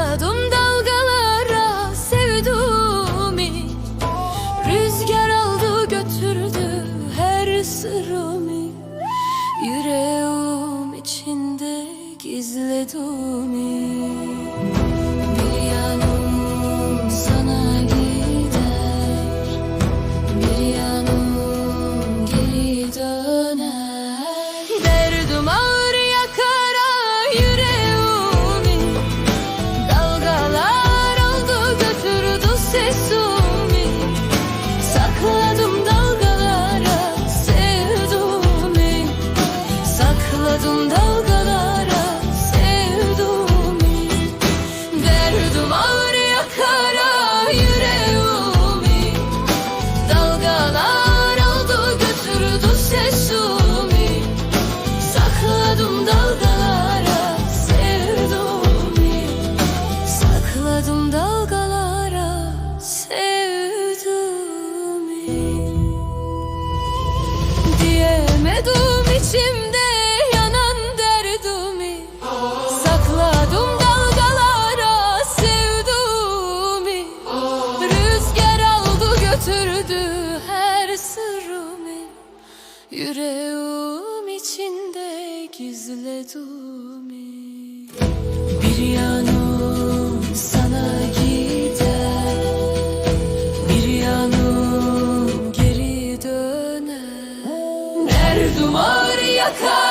Sakladım dalgalara sevduğumu, rüzgar aldı götürdü her sırrımı. Yüreğim içinde gizlediğimi. Bir yanım sana gider, bir yanım geri döner. Derdim ağır yakara yüreğimi, dalgalar aldı götürdü sesimi. Sakladım dalgalara sevduğumu, sakladım dalgalara sevduğumu. Derdim ağır yakara yüreğimi, dalgalar aldı götürdü sesimi. Sakladım dalgalara sevduğumu, sakladım dalgalara sevduğumu. Diyemedim içimde yanan derdimi, sakladım dalgalara sevduğumu. Rüzgar aldı götürdü her sırrımı, yüreğim içinde gizlediğimi. Bir yanım sana gider, bir yanım geri döner. Derdim ağır yakar